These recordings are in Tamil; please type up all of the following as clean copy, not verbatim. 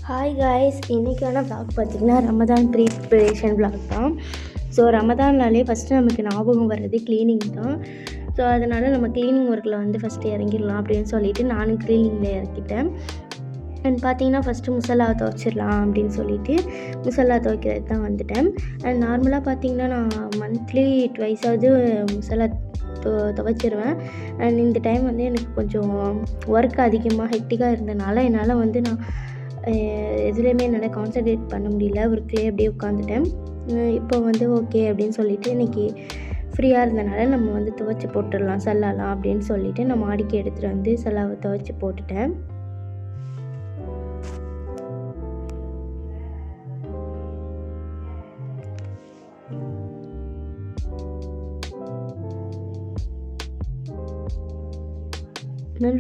ஹாய் காய்ஸ், இன்றைக்கான வ்ளாக் பார்த்திங்கன்னா ரமதான் ப்ரிப்ரேஷன் வ்ளாக் தான். ஸோ ரமதான்னாலே ஃபஸ்ட்டு நமக்கு ஞாபகம் வர்றது க்ளீனிங் தான். ஸோ அதனால் நம்ம க்ளீனிங் ஒர்க்கில் ஃபஸ்ட்டு இறங்கிடலாம் அப்படின்னு சொல்லிவிட்டு நானும் க்ளீனிங்கில் இறக்கிட்டேன். அண்ட் பார்த்திங்கன்னா ஃபஸ்ட்டு முசல்லா துவைச்சிடலாம் அப்படின்னு சொல்லிவிட்டு முசல்லா துவைக்கிறது தான் வந்துட்டேன். அண்ட் நார்மலாக பார்த்திங்கன்னா நான் மந்த்லி ட்வைஸாவது முசல்லா துவைச்சிருவேன். அண்ட் இந்த டைம் எனக்கு கொஞ்சம் ஒர்க் அதிகமாக ஹெக்டிக்காக இருந்தனால என்னால் நான் எதுலேயுமே என்னால் கான்சன்ட்ரேட் பண்ண முடியல. ஒர்க்லேயே அப்படியே உட்காந்துட்டேன். இப்போ ஓகே அப்படின்னு சொல்லிவிட்டு இன்றைக்கி ஃப்ரீயாக இருந்தனால நம்ம துவைச்சி போட்டுடலாம் சல்லாலாம் அப்படின்னு சொல்லிவிட்டு நான் மாடிக்கு எடுத்துகிட்டு சல்லாவை துவைச்சி போட்டுட்டேன்.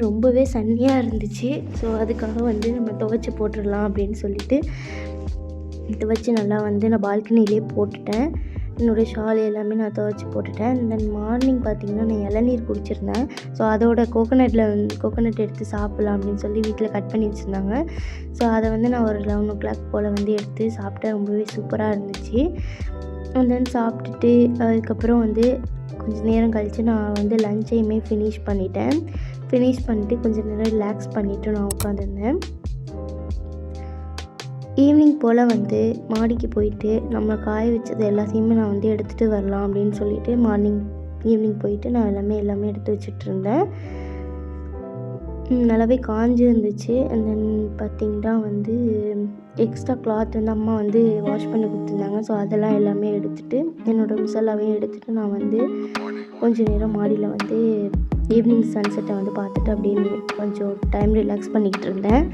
ரொம்பவே சன்னியாக இருந்துச்சு. ஸோ அதுக்காக நம்ம துவைச்சி போட்டுடலாம் அப்படின்னு சொல்லிட்டு துவைச்சி நல்லா நான் பால்கனிலே போட்டுட்டேன். என்னோடய ஷால் எல்லாமே நான் துவைச்சி போட்டுட்டேன். தென் மார்னிங் பார்த்திங்கன்னா நான் இளநீர் குடிச்சிருந்தேன். ஸோ அதோட கோகோனட் எடுத்து சாப்பிட்லாம் அப்படின்னு சொல்லி வீட்டில் கட் பண்ணி வச்சுருந்தாங்க. ஸோ அதை நான் ஒரு 11 o'clock போல் எடுத்து சாப்பிட்டேன். ரொம்பவே சூப்பராக இருந்துச்சு. தென் சாப்பிட்டுட்டு அதுக்கப்புறம் கொஞ்சம் நேரம் கழித்து நான் லஞ்சையுமே ஃபினிஷ் பண்ணிட்டேன். ஃபினிஷ் பண்ணிட்டு கொஞ்சம் நேரம் ரிலாக்ஸ் பண்ணிவிட்டு நான் உட்காந்துருந்தேன். ஈவினிங் போல் மாடிக்கு போயிட்டு நம்ம காய வச்சது எல்லாத்தையுமே நான் எடுத்துகிட்டு வரலாம் அப்படின்னு சொல்லிட்டு ஈவினிங் போயிட்டு நான் எல்லாமே எடுத்து வச்சிட்ருந்தேன். நல்லாவே காஞ்சி இருந்துச்சு. அண்ட் தென் பார்த்திங்கன்னா எக்ஸ்ட்ரா கிளாத் அம்மா வாஷ் பண்ணி கொடுத்துருந்தாங்க. ஸோ அதெல்லாம் எல்லாமே எடுத்துகிட்டு என்னோடய முசல்லாவையும் எடுத்துகிட்டு நான் கொஞ்சம் நேரம் மாடியில் ஈவினிங் சன்செட்டை பார்த்துட்டு அப்படியே கொஞ்சம் டைம் ரிலாக்ஸ் பண்ணிக்கிட்டு இருந்தேன்.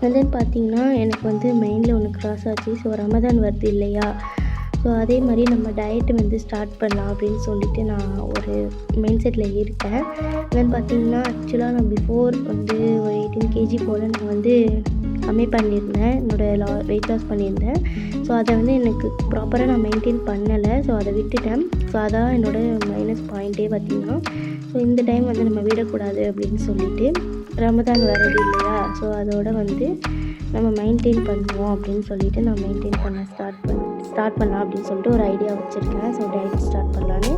அண்ட் தென் பார்த்திங்கன்னா எனக்கு மைண்டில் ஒன்று க்ராஸ் ஆச்சு. ஸோ ரமதான் வருது இல்லையா, ஸோ அதே மாதிரி நம்ம டயட்டு ஸ்டார்ட் பண்ணலாம் அப்படின்னு சொல்லிட்டு நான் ஒரு மைண்ட் செட்டில் இருக்கேன். தென் பார்த்திங்கன்னா ஆக்சுவலாக நான் பிஃபோர் ஒரு 18 kg போல் நான் கம்மி பண்ணியிருந்தேன். என்னோடய வெயிட் லாஸ் பண்ணியிருந்தேன். ஸோ அதை எனக்கு ப்ராப்பராக நான் மெயின்டைன் பண்ணலை. ஸோ அதை விட்டுட்டேன். ஸோ அதான் என்னோடய மைனஸ் பாயிண்ட்டே பார்த்திங்கன்னா. ஸோ இந்த டைம் நம்ம விடக்கூடாது அப்படின்னு சொல்லிட்டு ரமதான் வரது இல்லையா, ஸோ அதோட நம்ம மெயின்டைன் பண்ணுவோம் அப்படின்னு சொல்லிட்டு நான் மெயின்டைன் பண்ண ஸ்டார்ட் பண்ணலாம் அப்படின்னு சொல்லிட்டு ஒரு ஐடியா வச்சுருக்கேன். ஸோ டயட் ஸ்டார்ட் பண்ணலான்னு.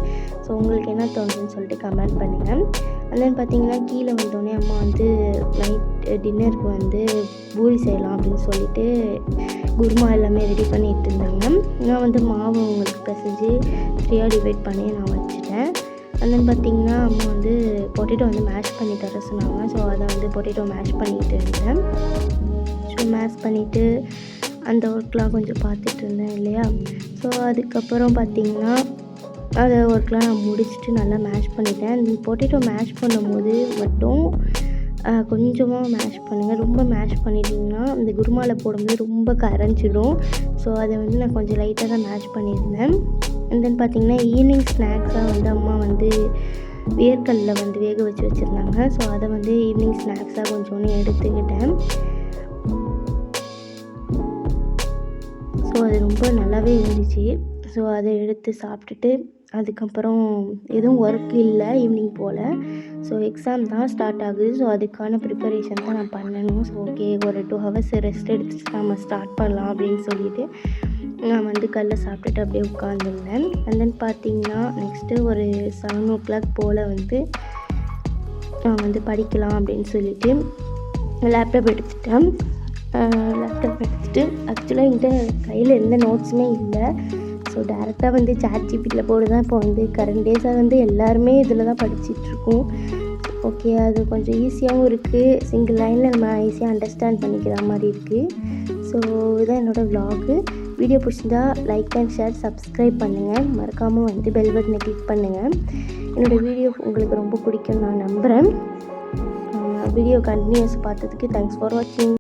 ஸோ உங்களுக்கு என்ன தோணுதுன்னு சொல்லிட்டு கமெண்ட் பண்ணுங்கள். அண்ட் பார்த்திங்கன்னா கீழே வந்தோடனே அம்மா நைட் டின்னருக்கு பூரி செய்யலாம் அப்படின்னு சொல்லிட்டு குருமா எல்லாமே ரெடி பண்ணிகிட்டு இருந்தாங்க. நான் மாவு உங்களுக்கு பிசைஞ்சு 3ஆக டிவைட் பண்ணி நான் வச்சுட்டேன். அண்ட் தென் பார்த்திங்கன்னா அம்மா பொட்டேட்டோ மேஷ் பண்ணி தர சொன்னாங்க. ஸோ அதை பொட்டேட்டோ மேஷ் பண்ணிகிட்டு இருந்தேன். ஸோ மேஷ் பண்ணிவிட்டு அந்த ஒர்க்லாம் கொஞ்சம் பார்த்துட்டு இருந்தேன் இல்லையா. ஸோ அதுக்கப்புறம் பார்த்திங்கன்னா அதை ஒர்க்லாம் நான் முடிச்சுட்டு நல்லா மேஷ் பண்ணிட்டேன். அந்த பொட்டேட்டோ மேஷ் பண்ணும்போது மட்டும் கொஞ்சமாக மேஷ் பண்ணுங்கள். ரொம்ப மேஷ் பண்ணிட்டிங்கன்னா அந்த குருமாவில் போடும்போது ரொம்ப கரைஞ்சிடும். ஸோ அதை நான் கொஞ்சம் லைட்டாக தான் மேஷ் பண்ணியிருந்தேன். அண்ட் தென் பார்த்திங்கன்னா ஈவினிங் ஸ்நாக்ஸாக அம்மா வேர்க்கடலை வேக வச்சு வச்சுருந்தாங்க. ஸோ அதை ஈவினிங் ஸ்நாக்ஸாக கொஞ்சோன்னு எடுத்துக்கிட்டேன். ஸோ அது ரொம்ப நல்லாவே இருந்துச்சு. ஸோ அதை எடுத்து சாப்பிட்டுட்டு அதுக்கப்புறம் எதுவும் ஒர்க் இல்லை ஈவினிங் போல். ஸோ எக்ஸாம் தான் ஸ்டார்ட் ஆகுது. ஸோ அதுக்கான ப்ரிப்பரேஷன் தான் நான் பண்ணணும். ஸோ ஓகே, ஒரு 2 hours ரெஸ்ட் எடுத்துட்டு நம்ம ஸ்டார்ட் பண்ணலாம் அப்படின்னு சொல்லிட்டு நான் கல்லை சாப்பிட்டுட்டு அப்படியே உட்காந்துருந்தேன். அண்ட் தென் பார்த்திங்கன்னா நெக்ஸ்ட்டு ஒரு 7 o'clock போல் நான் படிக்கலாம் அப்படின்னு சொல்லிட்டு லேப்டாப் எடுத்துட்டேன். ஆக்சுவலாக என்கிட்ட கையில் எந்த நோட்ஸுமே இல்லை. ஸோ டேரெக்டாக ChatGPTயில் போட்டு தான் இப்போ கரண்ட் டேஸாக எல்லாருமே இதில் தான் படிச்சிட்ருக்கோம். ஓகே, அது கொஞ்சம் ஈஸியாகவும் இருக்குது. சிங்கிள் லைனில் நம்ம ஈஸியாக அண்டர்ஸ்டாண்ட் பண்ணிக்கிற மாதிரி இருக்குது. ஸோ இதுதான் என்னோடய வ்ளாகு. வீடியோ பிடிச்சிருந்தா லைக் அண்ட் ஷேர், சப்ஸ்கிரைப் பண்ணுங்கள். மறக்காமல் பெல் பட்டனை கிளிக் பண்ணுங்கள். என்னோடய வீடியோ உங்களுக்கு ரொம்ப பிடிக்கும்னு நான் நம்புகிறேன். வீடியோ கண்டினியூஸ் பார்த்ததுக்கு தேங்க்ஸ் ஃபார் வாட்சிங்.